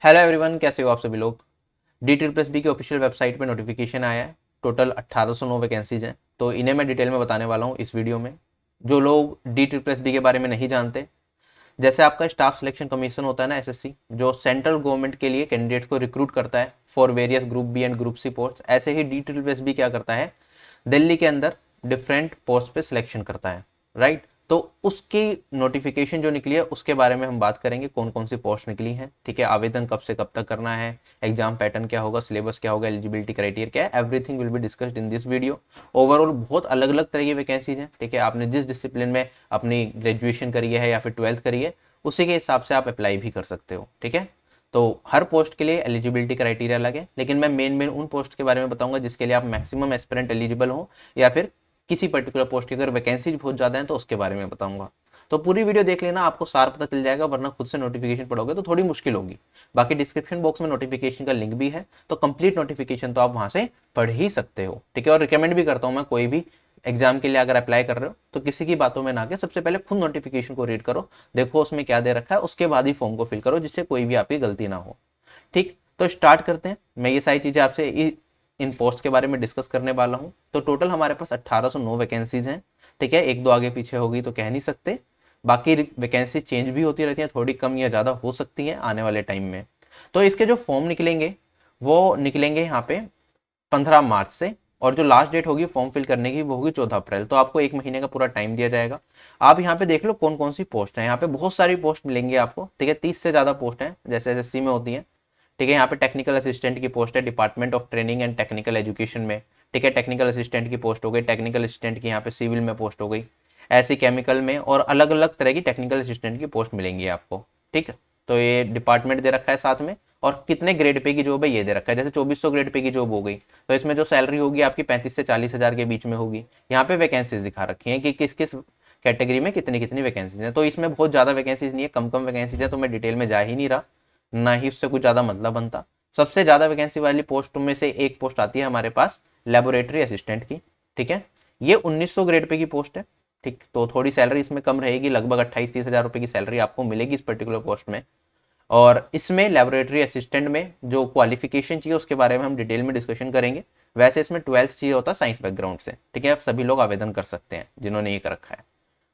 Hello everyone, कैसे हो आप सभी लोग। डी++ की ऑफिशियल वेबसाइट पे नोटिफिकेशन आया है। टोटल 1809 वैकेंसीज हैं, तो इन्हें मैं डिटेल में बताने वाला हूँ इस वीडियो में। जो लोग डी++ के बारे में नहीं जानते, जैसे आपका स्टाफ सिलेक्शन कमीशन होता है ना, एसएससी, जो सेंट्रल गवर्नमेंट के लिए कैंडिडेट को रिक्रूट करता है for various group B and group C post, ऐसे ही डी++ क्या करता है, दिल्ली के अंदर डिफरेंट पोस्ट पे सिलेक्शन करता है, राइट। तो उसकी नोटिफिकेशन जो निकली है उसके बारे में हम बात करेंगे, कौन कौन सी पोस्ट निकली है, ठीक है, आवेदन कब से कब तक करना है, एग्जाम पैटर्न क्या होगा, सिलेबस क्या होगा, एलिजिबिलिटी क्राइटेरिया क्या है, everything will be discussed in this video. Overall बहुत अलग अलग तरह की वैकेंसीज हैं, ठीक है। आपने जिस डिसिप्लिन में अपनी ग्रेजुएशन करी है या फिर 12th करी है, उसी के हिसाब से आप अप्लाई भी कर सकते हो, ठीक है। तो हर पोस्ट के लिए एलिजिबिलिटी क्राइटेरिया अलग है, लेकिन मैं मेन उन पोस्ट के बारे में बताऊंगा जिसके लिए आप मैक्सिमम एस्पिरेंट एलिजिबल हो, या फिर किसी पर्टिकुलर पोस्ट की अगर वैकेंसी बहुत ज़्यादा है तो उसके बारे में बताऊंगा। तो पूरी वीडियो देख लेना, आपको सार पता चल जाएगा, वरना खुद से नोटिफिकेशन पढ़ोगे तो थोड़ी मुश्किल होगी। बाकी डिस्क्रिप्शन बॉक्स में नोटिफिकेशन का लिंक भी है, तो कंप्लीट नोटिफिकेशन तो आप वहां से पढ़ ही सकते हो, ठीक है। और रिकमेंड भी करता हूँ मैं, कोई भी एग्जाम के लिए अगर अप्लाई कर रहे हो तो किसी की बातों में ना के सबसे पहले खुद नोटिफिकेशन को रीड करो, देखो उसमें क्या दे रखा है, उसके बाद ही फॉर्म को फिल करो, जिससे कोई भी आपकी गलती ना हो। ठीक, तो स्टार्ट करते हैं। मैं ये सारी चीज़ें आपसे इन पोस्ट के बारे में डिस्कस करने वाला हूँ। तो टोटल हमारे पास 1809 वैकेंसीज हैं, ठीक है। एक दो आगे पीछे होगी तो कह नहीं सकते, बाकी वैकेंसी चेंज भी होती रहती है, थोड़ी कम या ज़्यादा हो सकती है आने वाले टाइम में। तो इसके जो फॉर्म निकलेंगे वो निकलेंगे यहाँ पे 15 मार्च से, और जो लास्ट डेट होगी फॉर्म फिल करने की वो होगी 14 अप्रैल। तो आपको एक महीने का पूरा टाइम दिया जाएगा। आप यहाँ पे देख लो कौन कौन सी पोस्ट है, यहाँ पे बहुत सारी पोस्ट मिलेंगी आपको, ठीक है। 30 से ज़्यादा पोस्ट हैं, जैसे एसएससी में होती हैं, ठीक है। यहाँ पे टेक्निकल असिस्टेंट की पोस्ट है department of training and technical education में, ठीक है। टेक्निकल असिस्टेंट की पोस्ट हो गई, टेक्निकल असिस्टेंट की यहाँ पे सिविल में पोस्ट हो गई, ऐसी केमिकल में, और अलग अलग तरह की टेक्निकल असिस्टेंट की पोस्ट मिलेंगी आपको, ठीक है। तो ये डिपार्टमेंट दे रखा है साथ में, और कितने ग्रेड पे की जॉब है ये दे रखा है। जैसे 2400 ग्रेड पे की जॉब हो गई, तो इसमें जो सैलरी होगी आपकी 35 से 40 हज़ार के बीच में होगी। यहाँ पे वैकेंसीज दिखा रखी हैं कि किस किस कैटेगरी में कितनी कितनी वैकेंसीज हैं। तो इसमें बहुत ज़्यादा वैकेंसीज नहीं है, कम कम वैकेंसीज है, तो मैं डिटेल में जा ही नहीं रहा, ना ही उससे कुछ ज़्यादा मतलब बनता। सबसे ज़्यादा वैकेंसी वाली पोस्ट में से एक पोस्ट आती है हमारे पास लेबोरेटरी असिस्टेंट की, ठीक है। ये 1900 ग्रेड पे की पोस्ट है, ठीक। तो थोड़ी सैलरी इसमें कम रहेगी, लगभग 28-30 हज़ार रुपये की सैलरी आपको मिलेगी इस पर्टिकुलर पोस्ट में। और इसमें लेबोरेटरी असिस्टेंट में जो क्वालिफिकेशन चाहिए उसके बारे में हम डिटेल में डिस्कशन करेंगे। वैसे इसमें 12th चाहिए होता है साइंस बैकग्राउंड से, ठीक है। आप सभी लोग आवेदन कर सकते हैं जिन्होंने ये कर रखा है।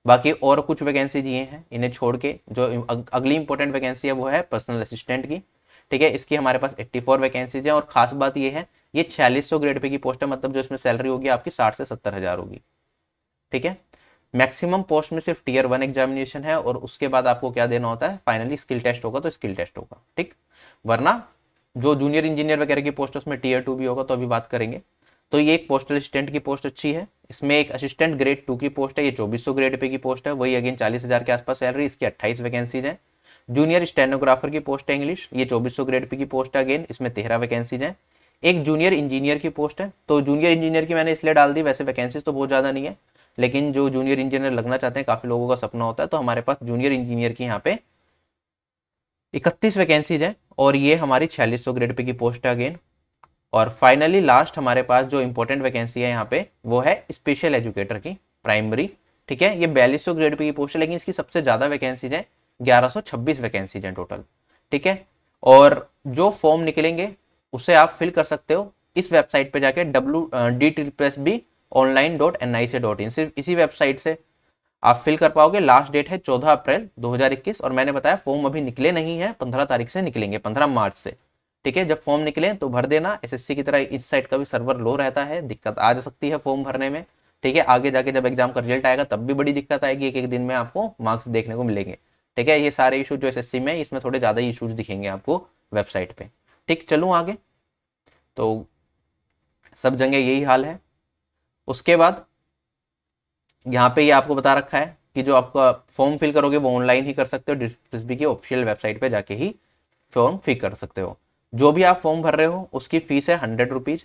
बाकी और कुछ वैकेंसी ये हैं, इन्हें छोड़ के जो अगली इंपॉर्टेंट वैकेंसी है वो है पर्सनल असिस्टेंट की, ठीक है। इसकी हमारे पास 84 वैकेंसीज है, और खास बात ये है ये 4600 ग्रेड पे की पोस्ट है, मतलब जो इसमें सैलरी होगी आपकी 60 से 70 हज़ार होगी, ठीक है। मैक्सिमम पोस्ट में सिर्फ टीयर 1 एग्जामिनेशन है, और उसके बाद आपको क्या देना होता है, फाइनली स्किल टेस्ट होगा, तो स्किल टेस्ट होगा, ठीक। वरना जो जूनियर इंजीनियर वगैरह की पोस्ट है उसमें टीयर 2 भी होगा, तो अभी बात करेंगे। तो ये एक पोस्टल असिस्टेंट की पोस्ट अच्छी है। इसमें एक असिस्टेंट ग्रेड 2 की पोस्ट है, ये 2400 ग्रेड पे की पोस्ट है, वही अगेन 40 हज़ार के आसपास सैलरी, इसकी 28 वैकेंसीज हैं। जूनियर स्टेनोग्राफर की पोस्ट है इंग्लिश, ये 2400 ग्रेड पे की पोस्ट है, अगेन इसमें 13 वैकेंसीज हैं। एक जूनियर इंजीनियर की पोस्ट है, तो जूनियर इंजीनियर की मैंने इसलिए डाल दी, वैसे वैकेंसीज तो बहुत ज़्यादा नहीं है, लेकिन जो जूनियर इंजीनियर लगना चाहते हैं, काफ़ी लोगों का सपना होता है, तो हमारे पास जूनियर इंजीनियर की यहाँ पे 31 वैकेंसीज है, और ये हमारी 4600 ग्रेड पे की पोस्ट है अगेन। और फाइनली लास्ट हमारे पास जो इंपॉर्टेंट वैकेंसी है यहाँ पे वो है स्पेशल एजुकेटर की प्राइमरी, ठीक है। ये 4200 ग्रेड पे की पोस्ट है, लेकिन इसकी सबसे ज्यादा वैकेंसीज है, 1126 वैकेंसीज हैं टोटल, ठीक है। और जो फॉर्म निकलेंगे उसे आप फिल कर सकते हो इस वेबसाइट पे जाके www.d++online.nic.in, सिर्फ इसी वेबसाइट से आप फिल कर पाओगे। लास्ट डेट है 14 अप्रैल 2021, और मैंने बताया फॉर्म अभी निकले नहीं है, 15 तारीख से निकलेंगे, 15 मार्च से, ठीक है। जब फॉर्म निकले तो भर देना। एसएससी की तरह इस साइट का भी सर्वर लो रहता है, दिक्कत आ जा सकती है फॉर्म भरने में, ठीक है। आगे जाके जब एग्जाम का रिजल्ट आएगा तब भी बड़ी दिक्कत आएगी, एक एक दिन में आपको मार्क्स देखने को मिलेंगे, ठीक है। ये सारे इशू जो एसएससी में, इसमें थोड़े ज़्यादा इशूज दिखेंगे आपको वेबसाइट पे, ठीक। चलूँ आगे, तो सब जगह यही हाल है। उसके बाद यहाँ पे ये आपको बता रखा है कि जो आपका फॉर्म फिल करोगे वो ऑनलाइन ही कर सकते हो, डी++ की ऑफिशियल वेबसाइट पे जाके ही फॉर्म फिल कर सकते हो। जो भी आप फॉर्म भर रहे हो उसकी फीस है 100 रुपीज़,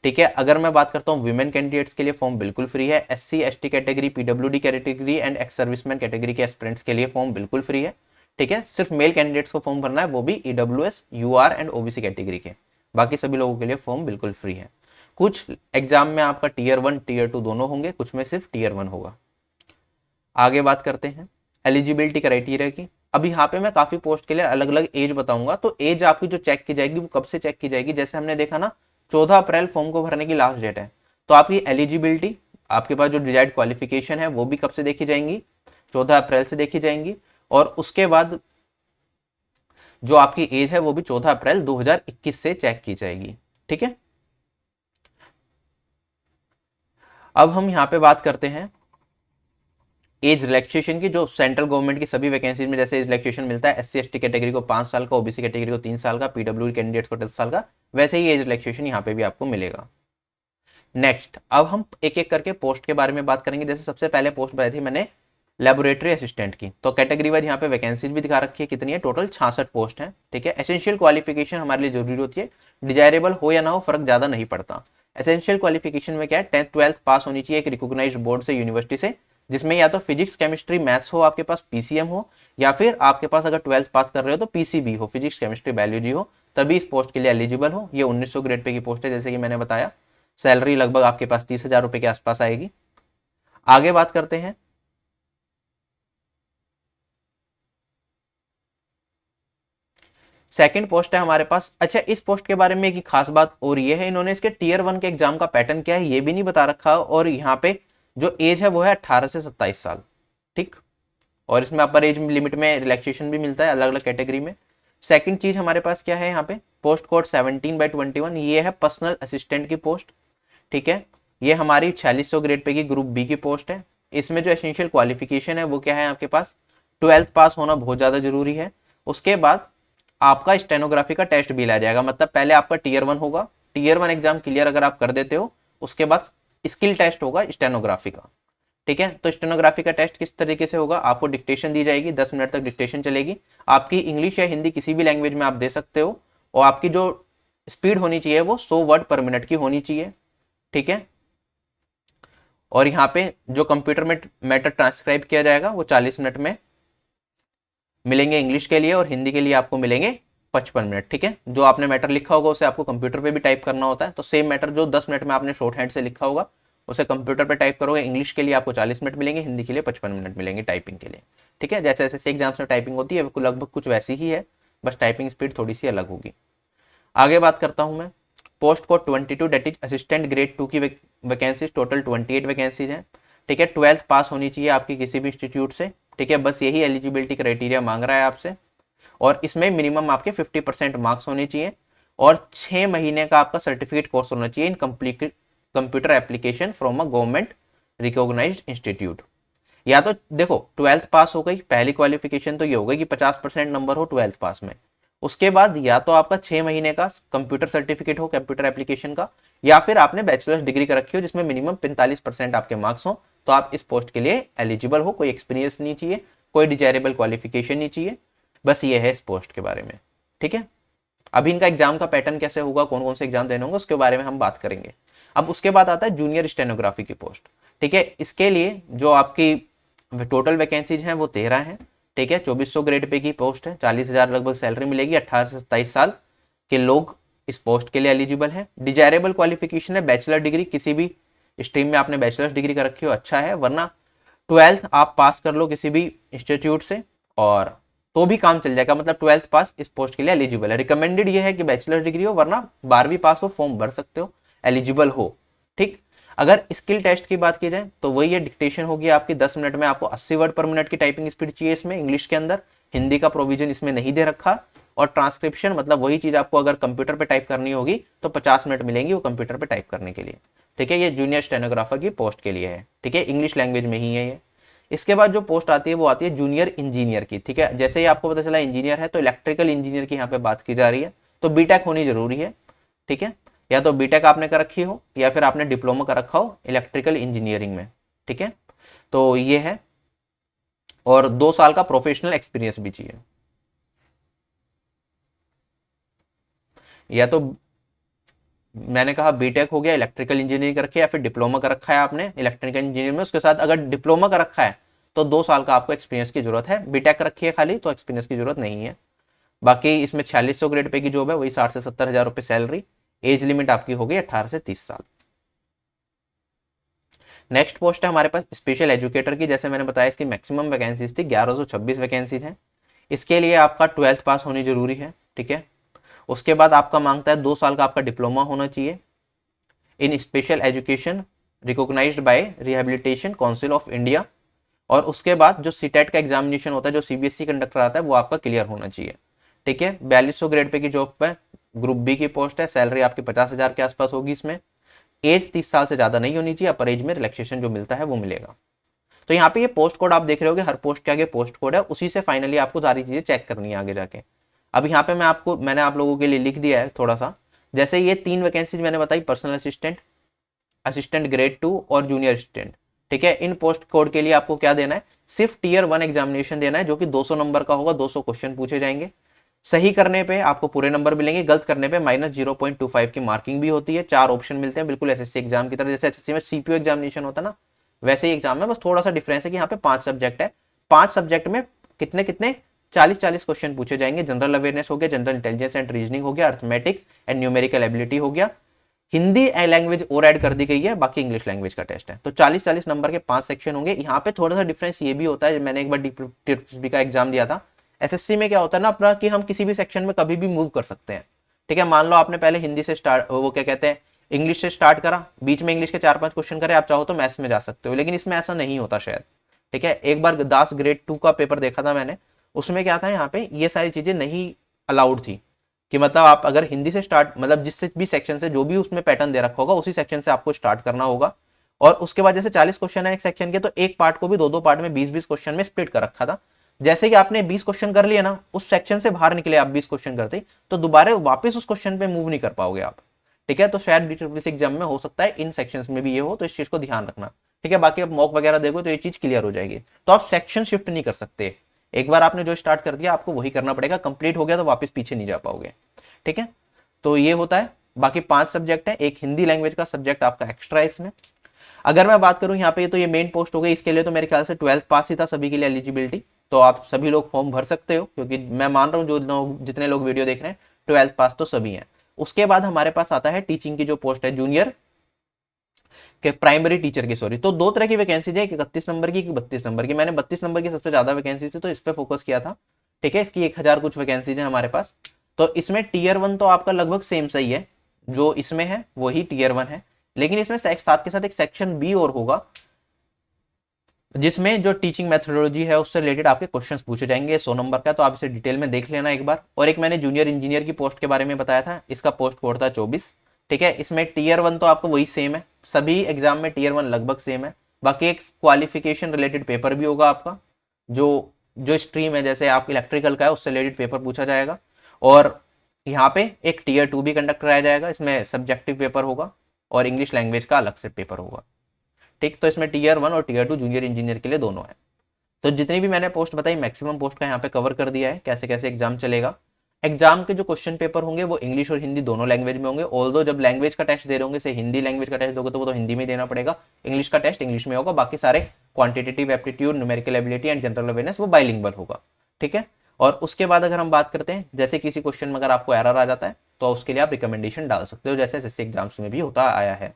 ठीक है। अगर मैं बात करता हूँ वीमेन कैंडिडेट्स के लिए फॉर्म बिल्कुल फ्री है। SC ST category, PWD category and ex serviceman category के एस्पिरेंट्स के लिए फॉर्म बिल्कुल फ्री है, ठीक है। सिर्फ मेल कैंडिडेट्स को फॉर्म भरना है, वो भी EWS UR and OBC category के, बाकी सभी लोगों के लिए फॉर्म बिल्कुल फ्री है। कुछ एग्जाम में आपका टीयर 1 टीयर 2 दोनों होंगे, कुछ में सिर्फ टीयर 1 होगा। आगे बात करते हैं एलिजिबिलिटी क्राइटेरिया की। अब यहाँ पे मैं काफी पोस्ट के लिए अलग अलग एज बताऊंगा, तो एज आपकी जो चेक की जाएगी वो कब से चेक की जाएगी, जैसे हमने देखा ना 14 अप्रैल फॉर्म को भरने की लास्ट डेट है, तो आपकी एलिजिबिलिटी, आपके पास जो डिजायर्ड क्वालिफिकेशन है वो भी कब से देखी जाएंगी, 14 अप्रैल से देखी जाएंगी, और उसके बाद जो आपकी एज है वो भी 14 अप्रैल 2021 से चेक की जाएगी। ठीक है, अब हम यहाँ पे बात करते हैं एज रिलैक्सेशन की, जो सेंट्रल गवर्नमेंट की सभी वैकेंसीज में जैसे एज रिलैक्सेशन मिलता है, SC ST कैटेगरी को 5 साल का, OBC कैटेगरी को 3 साल का, PWD कैंडिडेट्स को 10 साल का, वैसे ही एज रिलैक्सेशन यहाँ पे भी आपको मिलेगा। नेक्स्ट, अब हम एक एक करके पोस्ट के बारे में बात करेंगे। जैसे सबसे पहले पोस्ट बताई थी मैंने लेबोरेटरी असिस्टेंट की, तो कैटेगरी वाइज यहाँ पे वैकेंसीज भी दिखा रखी है, कितनी है, टोटल 66 पोस्ट है। ठीक है, एसेंशियल क्वालिफिकेशन हमारे लिए जरूरी होती है, डिजायरेबल हो या ना हो फर्क ज्यादा नहीं पड़ता। एसेंशियल क्वालिफिकेशन में क्या है, 10th 12th पास होनी चाहिए एक रिकॉग्नाइज्ड बोर्ड से, यूनिवर्सिटी से, जिसमें या तो फिजिक्स केमिस्ट्री मैथ्स हो, आपके पास PCM हो, या फिर आपके पास अगर 12th पास कर रहे हो तो PCB हो, फिजिक्स केमिस्ट्री बायोलॉजी हो, तभी इस पोस्ट के लिए एलिजिबल हो। ये 1900 ग्रेड पे की पोस्ट है, जैसे कि मैंने बताया। सैलरी लगभग आपके पास 30,000 रुपए के आसपास आएगी। आगे बात करते हैं सेकंड पोस्ट है हमारे पास। अच्छा, इस पोस्ट के बारे में एक खास बात और ये है, इन्होंने इसके टीयर 1 के एग्जाम का पैटर्न क्या है ये भी नहीं बता रखा, और यहाँ पे जो एज है वो है 18 से 27 साल। ठीक, और इसमें अपर एज लिमिट में रिलैक्सेशन भी मिलता है अलग अलग कैटेगरी में। सेकंड चीज हमारे पास क्या है, यहाँ पे पोस्ट कोड 17/21, ये है पर्सनल असिस्टेंट की पोस्ट। ठीक है, ये हमारी 4600 ग्रेड पे की ग्रुप बी की पोस्ट है। इसमें जो एसेंशियल क्वालिफिकेशन है वो क्या है, आपके पास 12th पास होना बहुत ज्यादा जरूरी है। उसके बाद आपका स्टेनोग्राफी का टेस्ट भी लाया जाएगा, मतलब पहले आपका टीयर 1 होगा, टीयर 1 एग्जाम क्लियर अगर आप कर देते हो, उसके बाद स्किल टेस्ट होगा स्टेनोग्राफी का। ठीक है, तो स्टेनोग्राफी का टेस्ट किस तरीके से होगा, आपको डिक्टेशन दी जाएगी, 10 मिनट तक डिक्टेशन चलेगी, आपकी इंग्लिश या हिंदी किसी भी लैंग्वेज में आप दे सकते हो, और आपकी जो स्पीड होनी चाहिए वो 100 वर्ड पर मिनट की होनी चाहिए। ठीक है, और यहाँ पे जो कंप्यूटर में मैटर ट्रांसक्राइब किया जाएगा वो 40 मिनट में मिलेंगे इंग्लिश के लिए, और हिंदी के लिए आपको मिलेंगे 55 मिनट। ठीक है, जो आपने मैटर लिखा होगा उसे आपको कंप्यूटर पे भी टाइप करना होता है, तो सेम मैटर जो 10 मिनट में आपने शॉर्ट हैंड से लिखा होगा उसे कंप्यूटर पे टाइप करोगे, इंग्लिश के लिए आपको 40 मिनट मिलेंगे, हिंदी के लिए 55 मिनट मिलेंगे टाइपिंग के लिए। ठीक है, जैसे SSC एग्जाम्स में टाइपिंग होती है लगभग कुछ वैसी ही है, बस टाइपिंग स्पीड थोड़ी सी अलग होगी। आगे बात करता हूं मैं post code 22 date is assistant grade 2 की वैकेंसीज, टोटल 28 वैकेंसीज हैं। ठीक है, 12th पास होनी चाहिए आपकी किसी भी इंस्टीट्यूट से। ठीक है, बस यही एलिजिबिलिटी क्राइटेरिया मांग रहा है आपसे, और इसमें मिनिमम आपके 50% मार्क्स होने चाहिए, और 6 महीने का आपका सर्टिफिकेट कोर्स होना चाहिए in computer application from a government recognised institute. या तो देखो 12th पास हो गई, पहली क्वालिफिकेशन तो ये हो गई कि 50% नंबर हो 12th पास में, उसके बाद या तो आपका 6 महीने का कंप्यूटर सर्टिफिकेट हो कंप्यूटर एप्लीकेशन का, या फिर आपने बैचलर्स डिग्री कर रखी हो जिसमें मिनिमम 45% आपके मार्क्स हो, तो आप इस पोस्ट के लिए एलिजिबल हो। कोई एक्सपीरियंस नहीं चाहिए, कोई डिजायरेबल क्वालिफिकेशन नहीं चाहिए, बस ये है इस पोस्ट के बारे में। ठीक है, अभी इनका एग्जाम का पैटर्न कैसे होगा, कौन कौन से एग्जाम देने होंगे उसके बारे में हम बात करेंगे। अब उसके बाद आता है जूनियर स्टेनोग्राफी की पोस्ट। ठीक है, इसके लिए जो आपकी टोटल वैकेंसीज हैं वो 13 हैं। ठीक है, 2400 ग्रेड पे की पोस्ट है, 40,000 लगभग सैलरी मिलेगी, 18 से 27 साल के लोग इस पोस्ट के लिए एलिजिबल है। डिजायरेबल क्वालिफिकेशन है बैचलर डिग्री, किसी भी स्ट्रीम में आपने बैचलर्स डिग्री कर रखी हो अच्छा है, वरना 12th आप पास कर लो किसी भी इंस्टीट्यूट से और तो भी काम चल जाएगा, मतलब 12th पास इस पोस्ट के लिए एलिजिबल है। रिकमेंडेड ये है कि बैचलर डिग्री हो, वरना 12वीं पास हो, फॉर्म भर सकते हो, एलिजिबल हो। ठीक, अगर स्किल टेस्ट की बात की जाए तो वही है, डिक्टेशन होगी आपकी 10 मिनट में, आपको 80 वर्ड पर मिनट की टाइपिंग स्पीड चाहिए इसमें इंग्लिश के अंदर, हिंदी का प्रोविजन इसमें नहीं दे रखा, और ट्रांसक्रिप्शन मतलब वही चीज आपको अगर कंप्यूटर पे टाइप करनी होगी तो 50 मिनट मिलेंगी वो कंप्यूटर पे टाइप करने के लिए। ठीक है, ये जूनियर स्टेनोग्राफर की पोस्ट के लिए है। ठीक है, इंग्लिश लैंग्वेज में ही है ये। इसके बाद जो पोस्ट आती है वो आती है जूनियर इंजीनियर की। ठीक है, जैसे ही आपको पता चला इंजीनियर है तो इलेक्ट्रिकल इंजीनियर की यहाँ पे बात की जा रही है, तो बीटेक होनी जरूरी है। ठीक है, या तो बीटेक आपने कर रखी हो या फिर आपने डिप्लोमा कर रखा हो इलेक्ट्रिकल इंजीनियरिंग में। ठीक है, तो ये है, और 2 साल का प्रोफेशनल एक्सपीरियंस भी चाहिए। या तो मैंने कहा बीटेक हो गया, इलेक्ट्रिकल इंजीनियरिंग कर रखी है, या फिर डिप्लोमा कर रखा है आपने इलेक्ट्रिकल इंजीनियरिंग में, उसके साथ अगर डिप्लोमा कर रखा है तो 2 साल का आपको एक्सपीरियंस की जरूरत है। बीटेक कर रखी है खाली तो एक्सपीरियंस की जरूरत नहीं है। बाकी इसमें 4600 ग्रेड पे की जॉब है, वही 60 से 70,000 रुपए सैलरी, एज लिमिट आपकी होगी 18 से 30 साल। नेक्स्ट पोस्ट है हमारे पास स्पेशल एजुकेटर की। जैसे मैंने बताया इसकी मैक्सिमम वैकेंसीज थी 1126 वैकेंसीज हैं। इसके लिए आपका 12th पास होनी जरूरी है, ठीक है। उसके बाद आपका मांगता है 2 साल का आपका डिप्लोमा होना चाहिए in special education recognised by rehabilitation council of India. और उसके बाद जो सीटेट का एग्जामिनेशन होता है, जो सीबीएसई कंडक्टर आता है, वो आपका क्लियर होना चाहिए, ठीक है। 4200 ग्रेड पे की जॉब पे ग्रुप बी की पोस्ट है, सैलरी आपकी 50,000 के आसपास होगी। इसमें एज 30 साल से ज्यादा नहीं होनी चाहिए, अपर एज में रिलैक्सेशन जो मिलता है वो मिलेगा। तो यहाँ पे ये पोस्ट कोड आप देख रहे होगे, हर पोस्ट के आगे पोस्ट कोड है, उसी से फाइनली आपको सारी चीजें चेक करनी है आगे जाके। अब यहाँ पे मैंने आप लोगों के लिए लिख दिया है थोड़ा सा, जैसे ये 3 वैकेंसीज मैंने बताई, पर्सनल असिस्टेंट, असिस्टेंट ग्रेड 2 और जूनियर असिस्टेंट, ठीक है। इन पोस्ट कोड के लिए आपको क्या देना है, सिर्फ टियर 1 एग्जामिनेशन देना है, जो कि 200 नंबर का होगा, 200 क्वेश्चन पूछे जाएंगे। सही करने पे आपको पूरे नंबर मिलेंगे, गलत करने पे -0.25 की मार्किंग भी होती है। 4 ऑप्शन मिलते हैं, बिल्कुल एसएससी एग्जाम की तरह, जैसे एसएससी में सीपीयू एग्जामिनेशन होता है ना, वैसे ही एग्जाम में, बस थोड़ा सा डिफरेंस है कि यहाँ पे 5 सब्जेक्ट है। 5 सब्जेक्ट में कितने कितने 40-40 क्वेश्चन पूछे जाएंगे। जनरल अवेयरनेस हो गया, जनरल इंटेलिजेंस एंड रीजनिंग हो गया, अर्थमेटिक एंड न्यूमेरिकल एबिलिटी हो गया, हिंदी लैंग्वेज और ऐड कर दी गई है, बाकी इंग्लिश लैंग्वेज का टेस्ट है। तो 40-40 नंबर के 5 सेक्शन होंगे। यहाँ पे थोड़ा सा डिफरेंस ये भी होता है, मैंने एक बार डीपीएसबी का एग्जाम दिया था, एसएससी में क्या होता है ना अपना, कि हम किसी भी सेक्शन में कभी भी मूव कर सकते हैं, ठीक है। मान लो आपने पहले हिंदी से स्टार्ट, वो क्या कहते हैं, इंग्लिश से स्टार्ट करा, बीच में इंग्लिश के 4-5 क्वेश्चन करे, आप चाहो तो मैथ्स में जा सकते हो, लेकिन इसमें ऐसा नहीं होता शायद, ठीक है। एक बार दास ग्रेड 2 का पेपर देखा था मैंने, उसमें क्या था, यहाँ पे ये सारी चीजें नहीं अलाउड थी, कि मतलब आप अगर हिंदी से स्टार्ट, मतलब जिस भी सेक्शन से, जो भी उसमें पैटर्न दे रखा होगा, उसी सेक्शन से आपको स्टार्ट करना होगा। और उसके बाद जैसे 40 क्वेश्चन है एक सेक्शन के, तो एक पार्ट को भी 2-2 पार्ट में 20-20 क्वेश्चन में स्प्लिट कर रखा था। जैसे कि आपने 20 क्वेश्चन कर लिए ना, उस सेक्शन से बाहर निकले आप 20 क्वेश्चन करते, तो दोबारा वापस उस क्वेश्चन पे मूव नहीं कर पाओगे आप, ठीक है। तो शायद डीटीपीसी एग्जाम में हो सकता है इन सेक्शंस में भी ये हो, तो इस चीज को ध्यान रखना, ठीक है। बाकी आप मॉक वगैरह देखो तो ये चीज क्लियर हो जाएगी। तो आप सेक्शन शिफ्ट नहीं कर सकते, एक बार आपने जो स्टार्ट कर दिया आपको वही करना पड़ेगा, कंप्लीट हो गया तो वापस पीछे नहीं जा पाओगे, ठीक है। तो ये होता है। बाकी 5 सब्जेक्ट है, एक हिंदी लैंग्वेज का सब्जेक्ट आपका एक्स्ट्रा है इसमें। अगर मैं बात करूं यहाँ पे, तो ये मेन पोस्ट हो गई, इसके लिए तो मेरे ख्याल से 12th पास ही था सभी के लिए एलिजिबिलिटी, तो आप सभी लोग फॉर्म भर सकते हो, क्योंकि मैं मान रहा हूँ जितने लोग वीडियो देख रहे हैं 12th पास तो सभी हैं। उसके बाद हमारे पास आता है टीचिंग की जो पोस्ट है, जूनियर के प्राइमरी टीचर की, सॉरी। तो 2 तरह की वैकेंसीज है, 31 नंबर की, 32 नंबर की। मैंने 32 नंबर की सबसे ज्यादा वैकेंसी थी, तो इस पर फोकस किया था, ठीक है। इसकी 1000 कुछ वैकेंसीज है हमारे पास। तो इसमें टीयर 1 तो आपका लगभग सेम सही है, जो इसमें है वही टीयर 1 है, लेकिन इसमें साथ के साथ एक सेक्शन बी और होगा, जिसमें जो टीचिंग मेथोडोलॉजी है उससे रिलेटेड आपके क्वेश्चंस पूछे जाएंगे। 100 नंबर का, तो आप इसे डिटेल में देख लेना एक बार। और एक मैंने जूनियर इंजीनियर की पोस्ट के बारे में बताया था, इसका पोस्ट कोड था 24, ठीक है। इसमें टीयर 1 तो आपको वही सेम है, सभी एग्जाम में टीयर 1 लगभग सेम है। बाकी एक क्वालिफिकेशन रिलेटेड पेपर भी होगा आपका, जो जो स्ट्रीम है, जैसे आप इलेक्ट्रिकल का है उससे रिलेटेड पेपर पूछा जाएगा। और यहाँ पे एक टीयर 2 भी कंडक्ट कराया जाएगा, इसमें सब्जेक्टिव पेपर होगा और इंग्लिश लैंग्वेज का अलग से पेपर होगा, ठीक। तो इसमें टीयर 1 और टीयर 2 जूनियर इंजीनियर के लिए दोनों है। तो जितनी भी मैंने पोस्ट बताई, मैक्सिमम पोस्ट का यहाँ पे कवर कर दिया है, कैसे कैसे एग्जाम चलेगा। एग्जाम के जो क्वेश्चन पेपर होंगे वो इंग्लिश और हिंदी दोनों लैंग्वेज में होंगे। ऑल्दो जब लैंग्वेज का टेस्ट दे रहे होंगे, से हिंदी लैंग्वेज का टेस्ट दोगे तो वो तो हिंदी में देना पड़ेगा, इंग्लिश का टेस्ट इंग्लिश में होगा। बाकी सारे quantitative aptitude, numerical ability and general awareness वो बाइलिंगुअल होगा, ठीक है। और उसके बाद अगर हम बात करते हैं, जैसे किसी क्वेश्चन में अगर आपको एरर आ जाता है तो उसके लिए आप रिकमेंडेशन डाल सकते हो, जैसे एसएससी एग्जाम्स में भी होता आया है।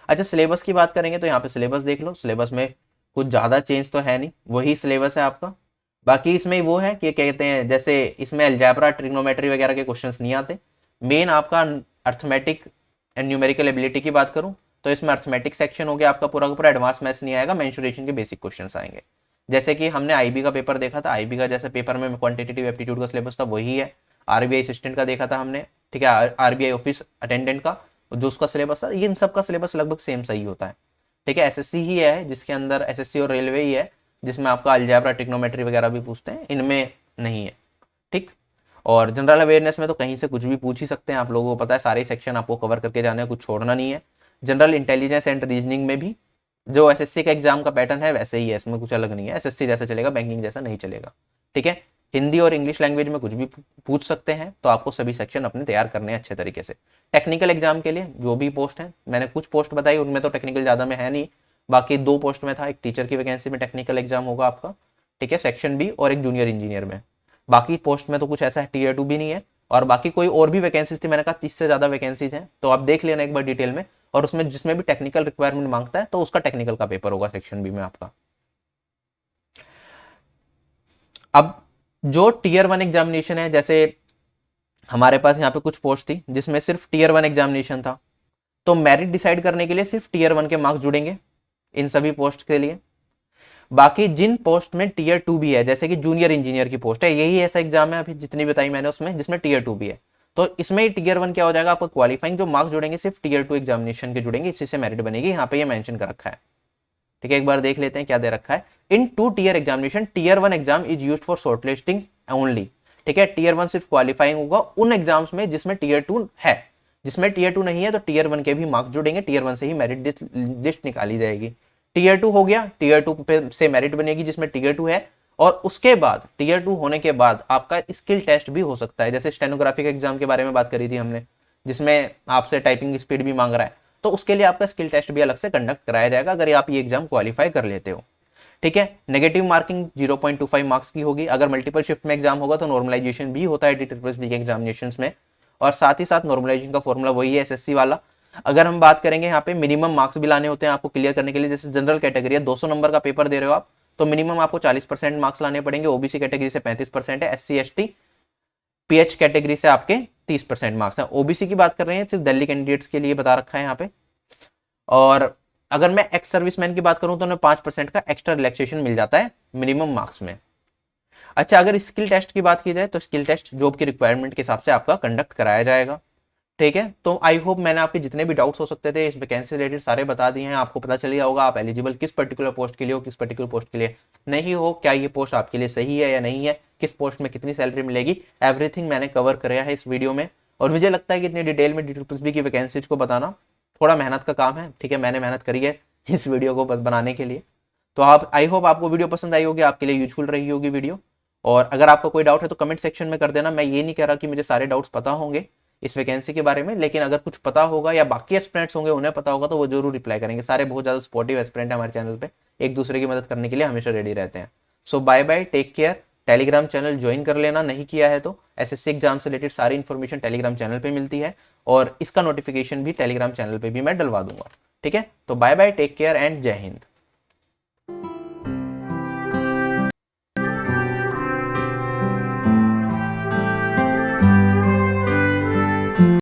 अच्छा, सिलेबस की बात करेंगे तो यहाँ पे सिलेबस देख लो, सिलेबस में कुछ ज़्यादा चेंज तो है नहीं, वही सिलेबस है आपका। बाकी इसमें वो है कि कहते हैं, जैसे इसमें अलजेब्रा, ट्रिग्नोमेट्री वगैरह के क्वेश्चंस नहीं आते। मेन आपका अर्थमेटिक एंड न्यूमेरिकल एबिलिटी की बात करूँ तो इसमें अर्थमेटिक सेक्शन हो गया आपका पूरा का पूरा, एडवांस मैथ्स नहीं आएगा, मेंसुरेशन के बेसिक क्वेश्चन आएंगे। जैसे कि हमने आईबी का पेपर देखा था, आईबी का जैसे पेपर में क्वांटिटेटिव एप्टीट्यूड का सिलेबस था वही है। आरबीआई असिस्टेंट का देखा था हमने, ठीक है, आरबीआई ऑफिस अटेंडेंट का जो उसका सिलेबस था, ये इन सब का सिलेबस लगभग सेम सही होता है, ठीक है। एसएससी ही है जिसके अंदर, एसएससी और रेलवे ही है जिसमें आपका अलजेब्रा, ट्रिग्नोमेट्री वगैरह भी पूछते हैं, इनमें नहीं है, ठीक। और जनरल अवेयरनेस में तो कहीं से कुछ भी पूछ ही सकते हैं, आप लोगों को पता है, सारे सेक्शन आपको कवर करके जाने हैं, कुछ छोड़ना नहीं है। जनरल इंटेलिजेंस एंड रीजनिंग में भी जो एसएससी का एग्जाम का पैटर्न है वैसे ही है, इसमें कुछ अलग नहीं है, एसएससी जैसा चलेगा, बैंकिंग जैसा नहीं चलेगा, ठीक है। हिंदी और इंग्लिश लैंग्वेज में कुछ भी पूछ सकते हैं, तो आपको सभी सेक्शन अपने तैयार करने हैं अच्छे तरीके से। टेक्निकल एग्जाम के लिए जो भी पोस्ट है, मैंने कुछ पोस्ट बताई, उनमें तो टेक्निकल ज़्यादा में है नहीं, बाकी 2 पोस्ट में था, एक टीचर की वैकेंसी में टेक्निकल एग्जाम होगा आपका, ठीक है, सेक्शन बी, और एक जूनियर इंजीनियर में। बाकी पोस्ट में तो कुछ ऐसा टीयर 2 भी नहीं है। और बाकी कोई और भी वैकेंसीज थी, मैंने कहा 30 से ज़्यादा वैकेंसीज हैं, तो आप देख लेना एक बार डिटेल में। और उसमें जिसमें भी टेक्निकल रिक्वायरमेंट मांगता है तो उसका टेक्निकल का पेपर होगा सेक्शन बी में आपका। अब जो टीयर 1 एग्जामिनेशन है, जैसे हमारे पास यहाँ पे कुछ पोस्ट थी जिसमें सिर्फ टीयर 1 एग्जामिनेशन था, तो मेरिट डिसाइड करने के लिए सिर्फ टीयर 1 के मार्क्स जुड़ेंगे इन सभी पोस्ट के लिए। बाकी जिन पोस्ट में टीयर 2 भी है, जैसे कि जूनियर इंजीनियर की पोस्ट है, यही ऐसा एग्जाम है अभी जितनी बताई मैंने उसमें जिसमें टीयर 2 भी है, तो इसमें टीयर 1 क्या हो जाएगा, आपको क्वालिफाइंग जो मार्क्स जुड़ेंगे सिर्फ टीयर 2 एग्जामिनेशन के जुड़ेंगे, इसी से मेरिट बनेगी। यहाँ पे ये मेंशन कर रखा है, ठीक है। एक बार देख लेते हैं क्या दे रखा है। इन 2 tier examination tier 1 exam is used for short listing only, ठीक है। टीयर 1 सिर्फ क्वालिफाइंग होगा उन एग्जाम्स में जिसमें टीयर 2 है, जिसमें टीयर 2 नहीं है तो टीयर 1 के भी मार्क्स जुड़ेंगे, टीयर 1 से ही मेरिट लिस्ट निकाली जाएगी। टीयर 2 हो गया, टीयर 2 पे से मेरिट बनेगी जिसमें टीयर 2 है, और उसके बाद टीयर 2 होने के बाद आपका स्किल टेस्ट भी हो सकता है, जैसे स्टेनोग्राफिक एग्जाम के बारे में बात करी थी हमने, जिसमें आपसे टाइपिंग स्पीड भी मांग रहा है, तो उसके लिए आपका स्किल टेस्ट भी अलग से कंडक्ट कराया जाएगा अगर आप ये एग्जाम क्वालिफाई कर लेते हो, ठीक है। नेगेटिव मार्किंग 0.25 मार्क्स की होगी। अगर मल्टीपल शिफ्ट में एग्जाम होगा तो नॉर्मलाइजेशन भी होता है DSSB के एग्जामिनेशंस में, और साथ ही साथ नॉर्मलाइजेशन का फॉर्मूला वही है SSC वाला। अगर हम बात करेंगे यहाँ पे मिनिमम मार्क्स भी लाने होते हैं आपको क्लियर करने के लिए, जैसे जनरल कैटेगरी है 200 नंबर का पेपर दे रहे हो आप, तो मिनिमम आपको 40% मार्क्स लाने पड़ेंगे। ओबीसी कैटेगरी से 35% है, SC ST PH कैटेगरी से आपके 30% मार्क्स है। ओबीसी की बात कर रहे हैं, सिर्फ दिल्ली कैंडिडेट्स के लिए बता रखा है यहाँ पे। और अगर मैं एक्स सर्विसमैन की बात करूं तो उन्हें 5% का एक्स्ट्रा रिलैक्सेशन मिल जाता है मिनिमम मार्क्स में। अच्छा, अगर स्किल टेस्ट की बात की जाए तो स्किल टेस्ट जॉब की रिक्वायरमेंट के हिसाब से आपका कंडक्ट कराया जाएगा, ठीक है। तो आई होप मैंने आपके जितने भी डाउट्स हो सकते थे इस वैकेंसी से रिलेटेड सारे बता दिए हैं। आपको पता चल गया होगा आप एलिजिबल किस पर्टिकुलर पोस्ट के लिए हो, किस पर्टिकुलर पोस्ट के लिए नहीं हो, क्या ये पोस्ट आपके लिए सही है या नहीं है, किस पोस्ट में कितनी सैलरी मिलेगी, एवरीथिंग मैंने कवर कराया है इस वीडियो में। और मुझे लगता है कि इतनी डिटेल में DSSB की वैकेंसीज को बताना थोड़ा मेहनत का काम है, ठीक है। मैंने मेहनत करी है इस वीडियो को बनाने के लिए, तो आप आई होप आपको वीडियो पसंद आई होगी, आपके लिए यूजफुल रही होगी वीडियो। और अगर आपको कोई डाउट है तो कमेंट सेक्शन में कर देना। मैं ये नहीं कह रहा कि मुझे सारे डाउट्स पता होंगे इस वैकेंसी के बारे में, लेकिन अगर कुछ पता होगा या बाकी एस्पिरेंट्स होंगे उन्हें पता होगा तो वो जरूर रिप्लाई करेंगे। सारे बहुत ज्यादा सपोर्टिव एस्पिरेंट है हमारे चैनल पे, एक दूसरे की मदद करने के लिए हमेशा रेडी रहते हैं। So bye bye, take care. Telegram channel join कर लेना नहीं किया है तो, SSC एग्जाम से रिलेटेड सारी इन्फॉर्मेशन टेलीग्राम चैनल पे मिलती है, और इसका नोटिफिकेशन भी टेलीग्राम चैनल पे भी मैं डलवा दूंगा, ठीक है। तो bye bye, take care and जय हिंद।